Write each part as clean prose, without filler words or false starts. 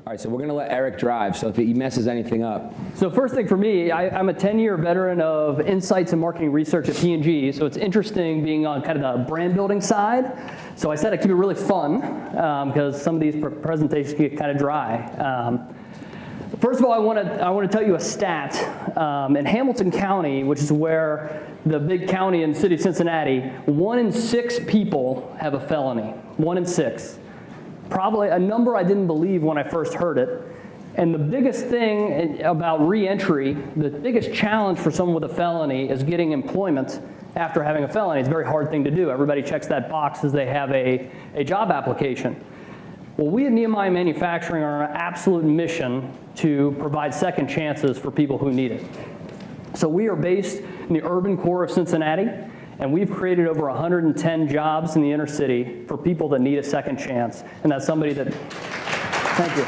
All right, so we're going to let Eric drive, so if he messes anything up. So first thing for me, I'm a 10-year veteran of insights and marketing research at P&G, so it's interesting being on kind of the brand building side. So I said I'd keep it really fun, because some of these presentations get kind of dry. First of all, I want to tell you a stat. In Hamilton County, which is where the big county in the city of Cincinnati, 1 in 6 people have a felony. 1 in 6. Probably a number I didn't believe when I first heard it. And the biggest thing about re-entry, the biggest challenge for someone with a felony is getting employment after having a felony. It's a very hard thing to do. Everybody checks that box as they have a job application. Well, we at Nehemiah Manufacturing are on an absolute mission to provide second chances for people who need it. So we are based in the urban core of Cincinnati, and we've created over 110 jobs in the inner city for people that need a second chance. And that's somebody that, thank you.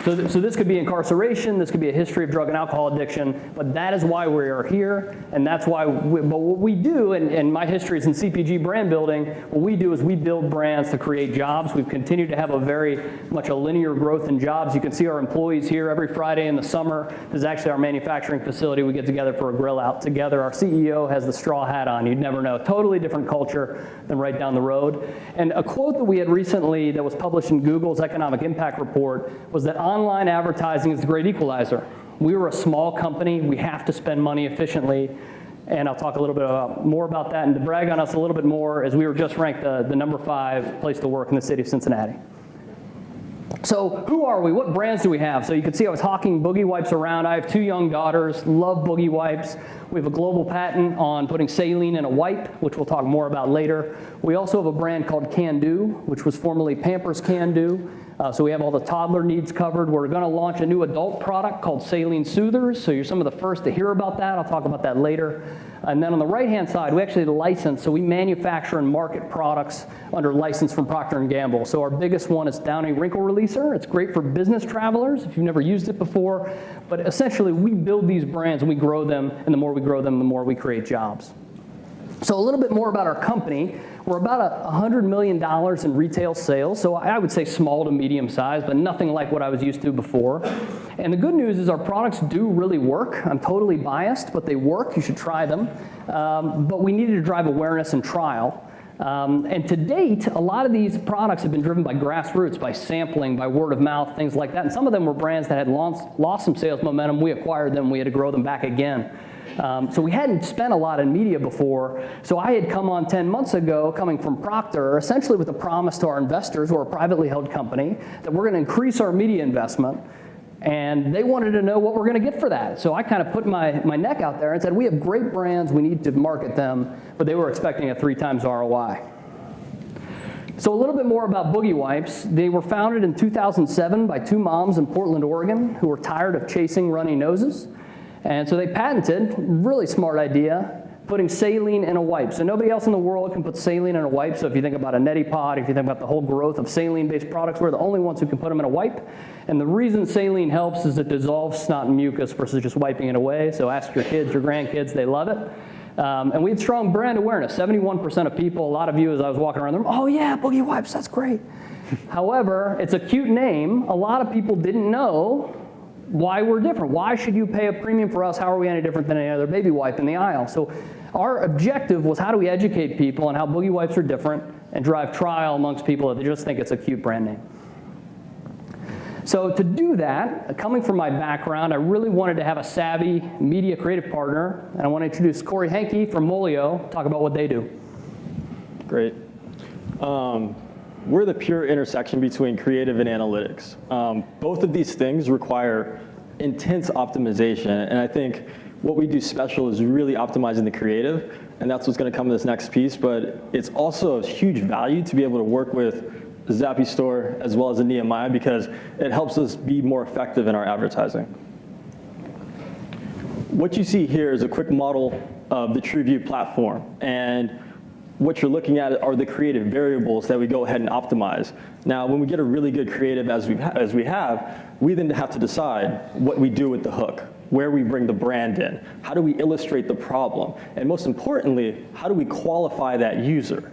So this could be incarceration, this could be a history of drug and alcohol addiction, but that is why we are here, and that's why, but what we do, and my history is in CPG brand building, what we do is we build brands to create jobs. We've continued to have a very much a linear growth in jobs. You can see our employees here every Friday in the summer. This is actually our manufacturing facility. We get together for a grill out together. Our CEO has the straw hat on. You'd never know. Totally different culture than right down the road. And a quote that we had recently that was published in Google's Economic Impact Report was that online advertising is the great equalizer. We were a small company. We have to spend money efficiently. And I'll talk a little bit more about that. And to brag on us a little bit more, as we were just ranked the number 5 place to work in the city of Cincinnati. So who are we? What brands do we have? So you can see I was hawking Boogie Wipes around. I have 2 young daughters, love Boogie Wipes. We have a global patent on putting saline in a wipe, which we'll talk more about later. We also have a brand called Can Do, which was formerly Pampers Can Do. So we have all the toddler needs covered. We're going to launch a new adult product called Saline Soothers. So you're some of the first to hear about that. I'll talk about that later. And then on the right-hand side, we actually license. So we manufacture and market products under license from Procter & Gamble. So our biggest one is Downy Wrinkle Releaser. It's great for business travelers if you've never used it before. But essentially, we build these brands and we grow them. And the more we grow them, the more we create jobs. So a little bit more about our company. We're about $100 million in retail sales, so I would say small to medium size, but nothing like what I was used to before. And the good news is our products do really work. I'm totally biased, but they work. You should try them. But we needed to drive awareness and trial. And to date, a lot of these products have been driven by grassroots, by sampling, by word of mouth, things like that. And some of them were brands that had lost some sales momentum. We acquired them. We had to grow them back again. So we hadn't spent a lot in media before, so I had come on 10 months ago, coming from Procter, essentially with a promise to our investors, who are a privately held company, that we're going to increase our media investment, and they wanted to know what we're going to get for that. So I kind of put my neck out there and said, we have great brands, we need to market them, but they were expecting a 3 times ROI. So a little bit more about Boogie Wipes. They were founded in 2007 by 2 moms in Portland, Oregon, who were tired of chasing runny noses. And so they patented, really smart idea, putting saline in a wipe. So nobody else in the world can put saline in a wipe. So if you think about a neti pot, if you think about the whole growth of saline-based products, we're the only ones who can put them in a wipe. And the reason saline helps is it dissolves snot and mucus versus just wiping it away. So ask your kids, your grandkids, they love it. And we had strong brand awareness. 71% of people, a lot of you as I was walking around the room, oh yeah, Boogie Wipes, that's great. However, it's a cute name. A lot of people didn't know why we're different. Why should you pay a premium for us? How are we any different than any other baby wipe in the aisle? So our objective was how do we educate people on how Boogie Wipes are different and drive trial amongst people that they just think it's a cute brand name. So to do that, coming from my background, I really wanted to have a savvy media creative partner, and I want to introduce Corey Henke from Molio, talk about what they do. Great. We're the pure intersection between creative and analytics. Both of these things require intense optimization, and I think what we do special is really optimizing the creative, and that's what's going to come in this next piece, but it's also a huge value to be able to work with the Zappy store as well as the Nehemiah because it helps us be more effective in our advertising. What you see here is a quick model of the TrueView platform, and what you're looking at are the creative variables that we go ahead and optimize. Now, when we get a really good creative as we have, we then have to decide what we do with the hook, where we bring the brand in, how do we illustrate the problem, and most importantly, how do we qualify that user?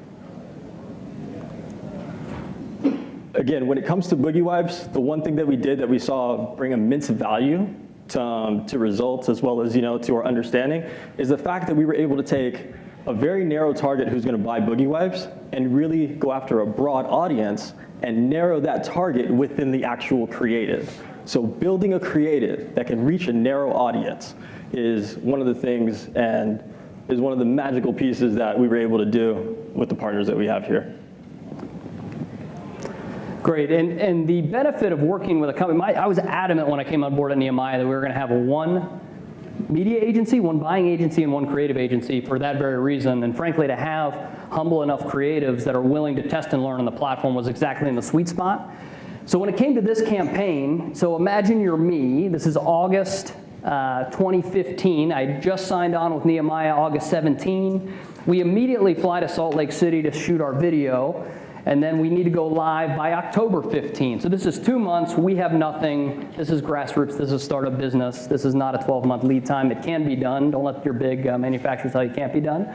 again, when it comes to Boogie Wipes, the one thing that we did that we saw bring immense value to results as well as, to our understanding is the fact that we were able to take a very narrow target who's going to buy Boogie Wipes and really go after a broad audience and narrow that target within the actual creative. So building a creative that can reach a narrow audience is one of the things and is one of the magical pieces that we were able to do with the partners that we have here. Great, and the benefit of working with a company, I was adamant when I came on board at Nehemiah that we were going to have one media agency, one buying agency, and one creative agency for that very reason. And frankly, to have humble enough creatives that are willing to test and learn on the platform was exactly in the sweet spot. So when it came to this campaign, so imagine you're me. This is August 2015. I just signed on with Nehemiah August 17. We immediately fly to Salt Lake City to shoot our video. And then we need to go live by October 15. So this is 2 months. We have nothing. This is grassroots. This is startup business. This is not a 12-month lead time. It can be done. Don't let your big manufacturers tell you it can't be done.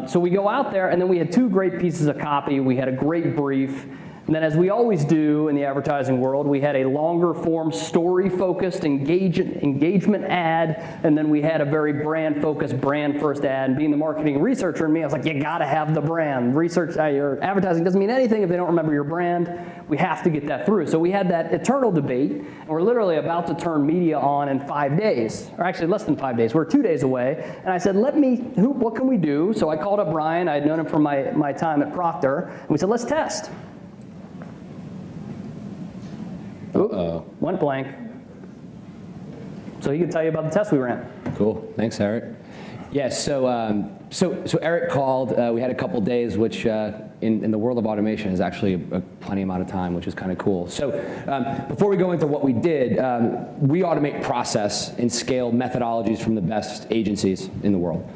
So we go out there, and then we had 2 great pieces of copy. We had a great brief. And then, as we always do in the advertising world, we had a longer form, story-focused engagement ad, and then we had a very brand-focused, brand-first ad. And being the marketing researcher in me, I was like, you gotta have the brand. Research, your advertising doesn't mean anything if they don't remember your brand. We have to get that through. So we had that eternal debate, and we're literally about to turn media on in 5 days, or actually less than 5 days. We're 2 days away, and I said, what can we do? So I called up Brian. I had known him from my time at Procter, and we said, let's test. Went blank. So he could tell you about the test we ran. Cool. Thanks, Eric. Yeah, so Eric called. We had a couple days, which in the world of automation is actually a plenty amount of time, which is kind of cool. So before we go into what we did, we automate process and scale methodologies from the best agencies in the world.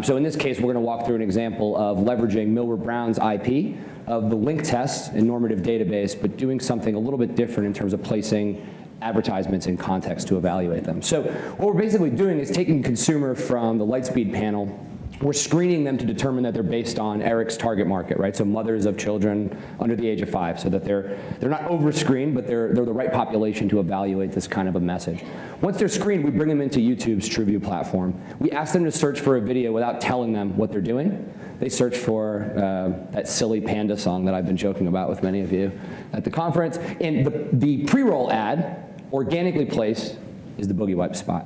So in this case, we're going to walk through an example of leveraging Millward Brown's IP of the link test and normative database, but doing something a little bit different in terms of placing advertisements in context to evaluate them. So what we're basically doing is taking consumer from the Lightspeed panel. We're screening them to determine that they're based on Eric's target market, right? So mothers of children under the age of 5, so that they're not over-screened, but they're the right population to evaluate this kind of a message. Once they're screened, we bring them into YouTube's TrueView platform. We ask them to search for a video without telling them what they're doing. They search for that silly panda song that I've been joking about with many of you at the conference. And the pre-roll ad, organically placed, is the Boogie Wipe spot.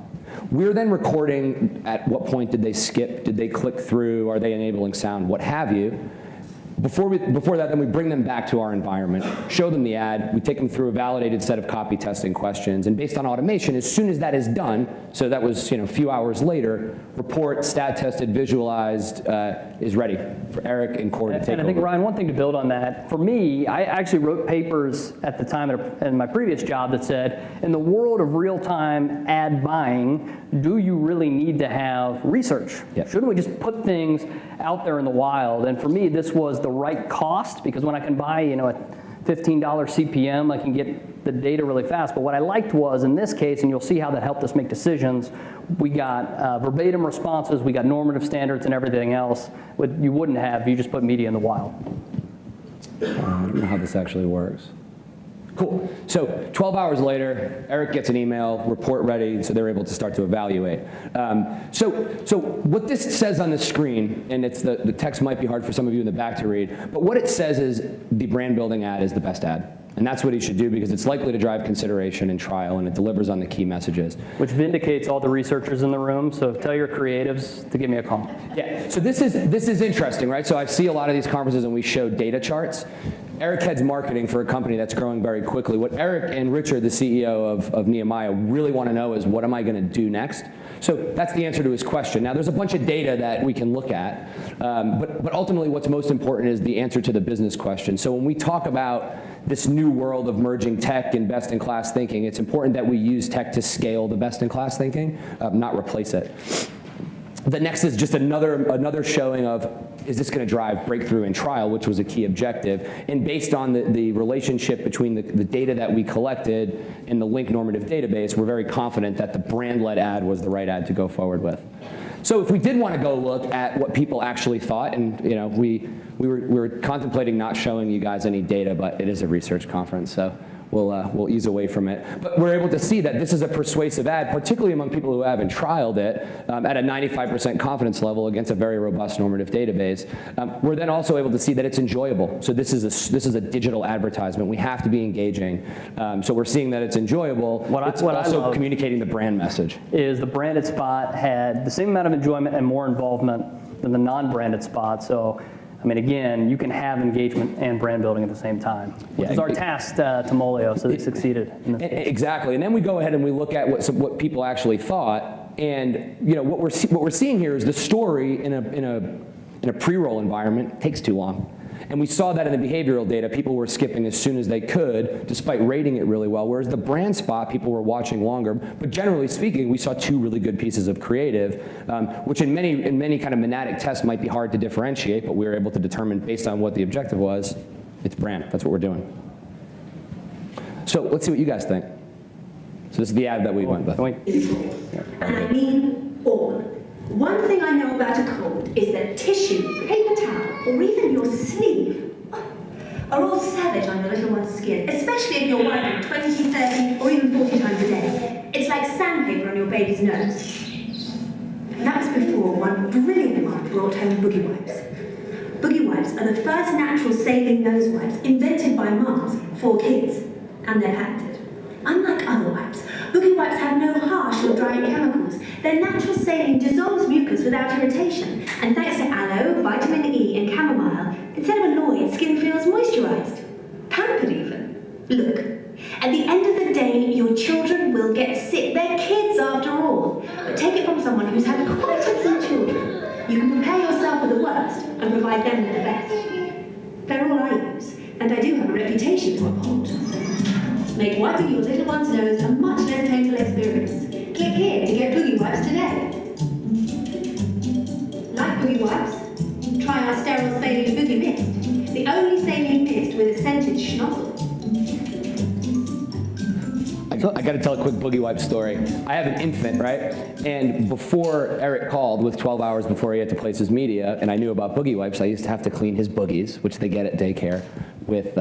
We're then recording at what point did they skip, did they click through, are they enabling sound, what have you. Before that, then we bring them back to our environment, show them the ad, we take them through a validated set of copy testing questions, and based on automation, as soon as that is done, so that was a few hours later, report, stat tested, visualized, is ready for Eric and Cord to take over. And I think, Ryan, one thing to build on that, for me, I actually wrote papers at the time in my previous job that said, in the world of real-time ad buying, do you really need to have research? Yep. Shouldn't we just put things out there in the wild? And for me, this was the right cost, because when I can buy, a $15 CPM, I can get the data really fast. But what I liked was, in this case, and you'll see how that helped us make decisions, we got verbatim responses, we got normative standards and everything else, what you wouldn't have if you just put media in the wild. I don't know how this actually works. Cool. So 12 hours later, Eric gets an email, report ready, so they're able to start to evaluate. So what this says on the screen, and the text might be hard for some of you in the back to read, but what it says is the brand building ad is the best ad. And that's what he should do, because it's likely to drive consideration and trial, and it delivers on the key messages. Which vindicates all the researchers in the room, so tell your creatives to give me a call. Yeah, so this is interesting, right? So I see a lot of these conferences and we show data charts. Eric heads marketing for a company that's growing very quickly. What Eric and Richard, the CEO of Nehemiah, really want to know is, what am I going to do next? So that's the answer to his question. Now, there's a bunch of data that we can look at, but ultimately what's most important is the answer to the business question. So when we talk about this new world of merging tech and best-in-class thinking, it's important that we use tech to scale the best-in-class thinking, not replace it. The next is just another showing of is this going to drive breakthrough in trial, which was a key objective. And based on the relationship between the data that we collected and the link normative database, we're very confident that the brand-led ad was the right ad to go forward with. So if we did want to go look at what people actually thought, and we were contemplating not showing you guys any data, but it is a research conference, so we'll ease away from it. But we're able to see that this is a persuasive ad, particularly among people who haven't trialed it, at a 95% confidence level against a very robust normative database. We're then also able to see that it's enjoyable. So this is a digital advertisement. We have to be engaging. So we're seeing that it's enjoyable. It's also communicating the brand message. Is the branded spot had the same amount of enjoyment and more involvement than the non-branded spot. So I mean, again, you can have engagement and brand building at the same time, which is our task to Molio, so they succeeded. Exactly, and then we go ahead and we look at what people actually thought, and what we're seeing here is the story in a pre-roll environment takes too long. And we saw that in the behavioral data. People were skipping as soon as they could, despite rating it really well, whereas the brand spot, people were watching longer. But generally speaking, we saw two really good pieces of creative, which in many kind of monadic tests might be hard to differentiate, but we were able to determine based on what the objective was, it's brand. That's what we're doing. So let's see what you guys think. So this is the ad that we went with. And I mean all. One thing I know about a cold is that tissue, paper towel, or even your sleeve are all savage on your little one's skin, especially if you're wiping 20, 30, or even 40 times a day. It's like sandpaper on your baby's nose. And that was before one brilliant one brought home Boogie Wipes. Boogie Wipes are the first natural saline nose wipes invented by mums for kids, and they're patented. Unlike other wipes, Boogie Wipes have no harsh or drying chemicals. Their natural saline dissolves mucus without irritation, and thanks to aloe, vitamin E, and chamomile, instead of annoyed, skin feels moisturized. Pampered even. Look, at the end of the day, your children will get sick. They're kids after all. But take it from someone who's had quite a few children. You can prepare yourself for the worst and provide them with the best. They're all I use, and I do have a reputation to uphold. Make wiping your little one's nose a much less painful experience. Click here to get Boogie Wipes today. Like Boogie Wipes? Try our sterile saline Boogie Mist, the only saline mist with a scented schnozzle. I got to tell a quick Boogie Wipe story. I have an infant, right? And before Eric called, with 12 hours before he had to place his media, and I knew about Boogie Wipes, I used to have to clean his boogies, which they get at daycare, with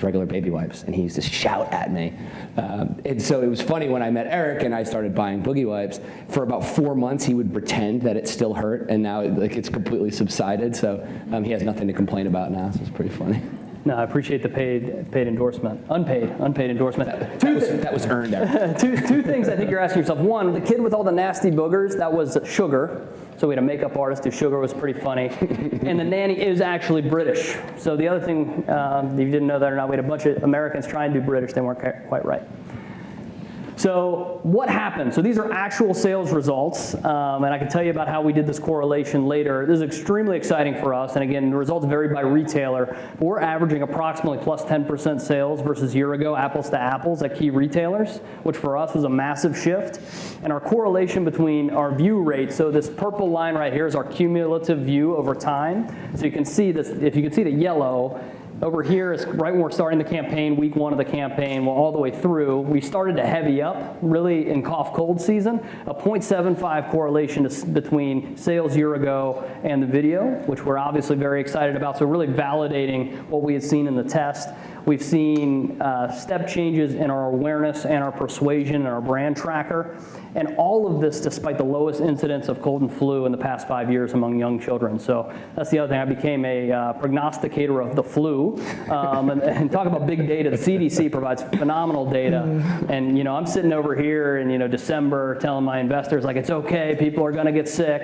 regular baby wipes, and he used to shout at me. And so it was funny when I met Eric and I started buying Boogie Wipes. For about 4 months, he would pretend that it still hurt, and now it's completely subsided. So he has nothing to complain about now. So it's pretty funny. No, I appreciate the paid endorsement. Unpaid endorsement. That was earned, Eric. Two things I think you're asking yourself. One, the kid with all the nasty boogers, that was Sugar. So we had a makeup artist do Sugar, was pretty funny. And the nanny is actually British. So the other thing, if you didn't know that or not, we had a bunch of Americans try and do British. They weren't quite right. So what happened? So these are actual sales results, and I can tell you about how we did this correlation later. This is extremely exciting for us, and again, the results vary by retailer, but we're averaging approximately plus 10% sales versus year ago, apples to apples at key retailers, which for us was a massive shift. And our correlation between our view rate, so this purple line right here is our cumulative view over time. So you can see this, if you can see the yellow, over here is right when we're starting the campaign, week 1 of the campaign, well, all the way through. We started to heavy up, really, in cough cold season. A 0.75 correlation between sales year ago and the video, which we're obviously very excited about. So really validating what we had seen in the test. We've seen step changes in our awareness and our persuasion and our brand tracker. And all of this despite the lowest incidence of cold and flu in the past 5 years among young children. So that's the other thing. I became a prognosticator of the flu. And talk about big data. The CDC provides phenomenal data. And I'm sitting over here in December telling my investors, like, it's okay, people are going to get sick.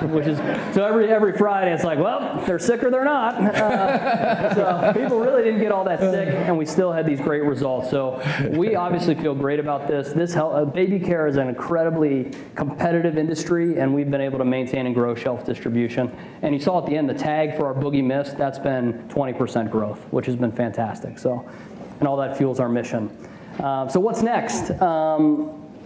Which is, so every Friday it's like, well, they're sick or they're not. So people really didn't get all that sick, and we still had these great results. So we obviously feel great about this. Baby care is an incredibly competitive industry, and we've been able to maintain and grow shelf distribution. And you saw at the end the tag for our Boogie Mist, that's been 20% growth, which has been fantastic. So, and all that fuels our mission. So what's next?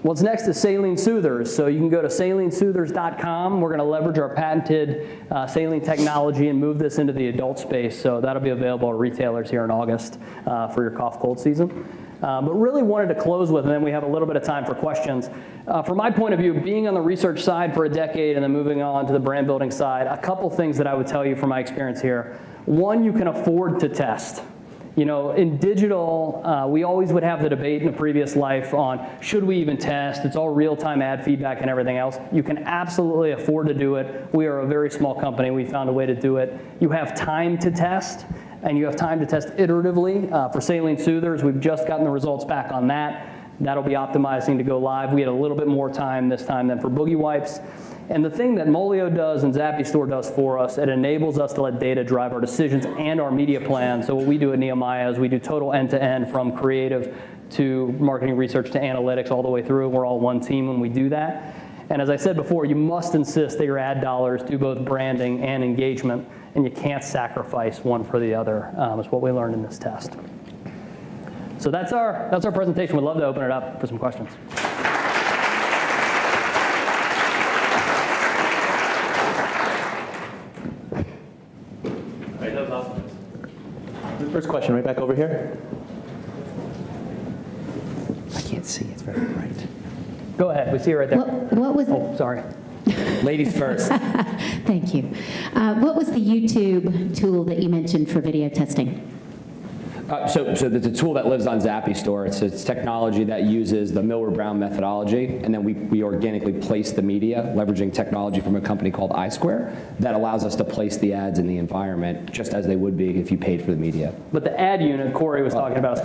What's next is saline soothers. So you can go to salinesoothers.com. We're going to leverage our patented saline technology and move this into the adult space. So that'll be available at retailers here in August for your cough cold season. But really wanted to close with, and then we have a little bit of time for questions. From my point of view, being on the research side for a decade and then moving on to the brand building side, a couple things that I would tell you from my experience here. One, you can afford to test. You know, in digital, we always would have the debate in a previous life on should we even test? It's all real-time ad feedback and everything else. You can absolutely afford to do it. We are a very small company. We found a way to do it. You have time to test, and you have time to test iteratively. For saline soothers, we've just gotten the results back on that. That'll be optimizing to go live. We had a little bit more time this time than for boogie wipes. And the thing that Molio does and Zappy Store does for us, it enables us to let data drive our decisions and our media plan. So what we do at Nehemiah is we do total end-to-end from creative to marketing research to analytics all the way through. We're all one team when we do that. And as I said before, you must insist that your ad dollars do both branding and engagement, and you can't sacrifice one for the other, is what we learned in this test. So that's our presentation. We'd love to open it up for some questions. First question, right back over here. I can't see, it's very bright. Go ahead, we see you right there. What was? Oh, sorry. Ladies first. Thank you. What was the YouTube tool that you mentioned for video testing? So there's a tool that lives on Zappy Store. It's technology that uses the Milner-Brown methodology, and then we organically place the media, leveraging technology from a company called IIeX that allows us to place the ads in the environment just as they would be if you paid for the media. But the ad unit Corey was talking about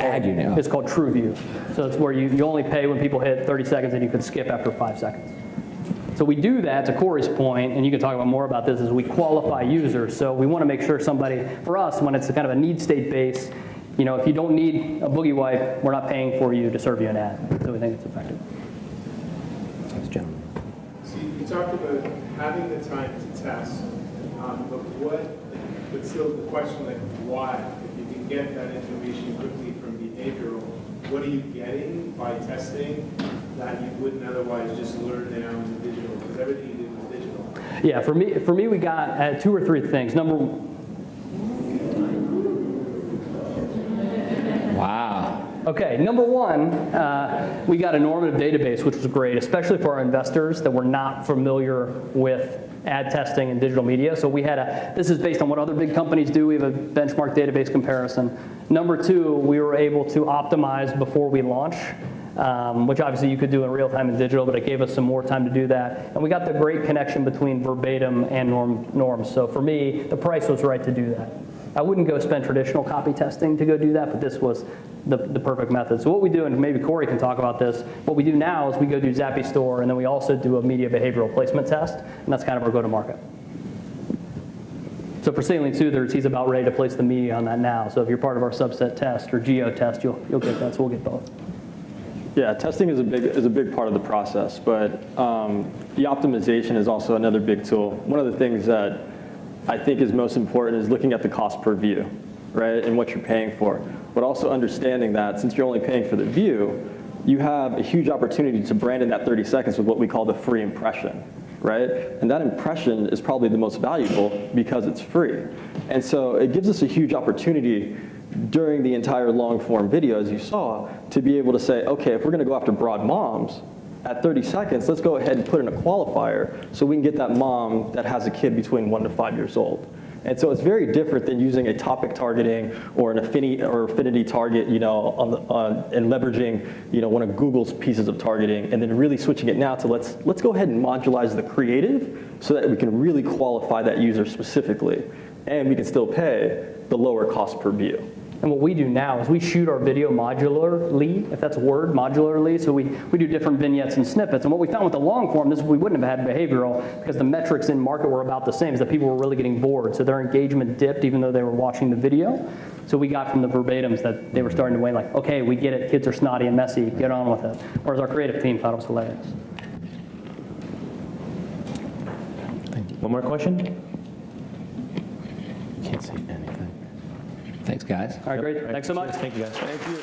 is called TrueView. So it's where you only pay when people hit 30 seconds and you can skip after 5 seconds. So we do that, to Corey's point, and you can talk about more about this, is we qualify users. So we want to make sure somebody, for us, when it's kind of a need state base, you know, if you don't need a boogie wipe, we're not paying for you to serve you an ad. So we think it's effective. Thanks, gentlemen. So you talked about having the time to test, but still the question, like, why? If you can get that information quickly from behavioral, what are you getting by testing that you wouldn't otherwise just learn now in the digital? Because everything you did was digital. Yeah, for me we got 2 or 3 things. Wow. Okay, number one, we got a normative database, which was great, especially for our investors that were not familiar with ad testing and digital media. So we had this is based on what other big companies do. We have a benchmark database comparison. Number 2, we were able to optimize before we launch, which obviously you could do in real time in digital, but it gave us some more time to do that. And we got the great connection between verbatim and norms. So for me, the price was right to do that. I wouldn't go spend traditional copy testing to go do that, but this was the perfect method. So what we do, and maybe Corey can talk about this, what we do now is we go do Zappy Store, and then we also do a media behavioral placement test, and that's kind of our go-to-market. So for saline soothers, he's about ready to place the media on that now. So if you're part of our subset test or geo test, you'll get that, so we'll get both. Yeah, testing is a big part of the process, but the optimization is also another big tool. One of the things that I think is most important is looking at the cost per view, right, and what you're paying for. But also understanding that since you're only paying for the view, you have a huge opportunity to brand in that 30 seconds with what we call the free impression, right? And that impression is probably the most valuable because it's free. And so it gives us a huge opportunity during the entire long form video, as you saw, to be able to say, okay, if we're gonna go after broad moms, at 30 seconds, let's go ahead and put in a qualifier so we can get that mom that has a kid between 1 to 5 years old. And so it's very different than using a topic targeting or an affinity target, you know, and leveraging, you know, one of Google's pieces of targeting, and then really switching it now to let's go ahead and modularize the creative so that we can really qualify that user specifically, and we can still pay the lower cost per view. And what we do now is we shoot our video modularly, if that's a word, modularly. So we do different vignettes and snippets. And what we found with the long form, we wouldn't have had behavioral because the metrics in market were about the same, is that people were really getting bored. So their engagement dipped even though they were watching the video. So we got from the verbatims that they were starting to wane, like, okay, we get it, kids are snotty and messy, get on with it. Whereas our creative team thought it was hilarious. One more question? Can't see anything. Thanks, guys. All right, great. Thanks so much. Thank you, guys. Thank you.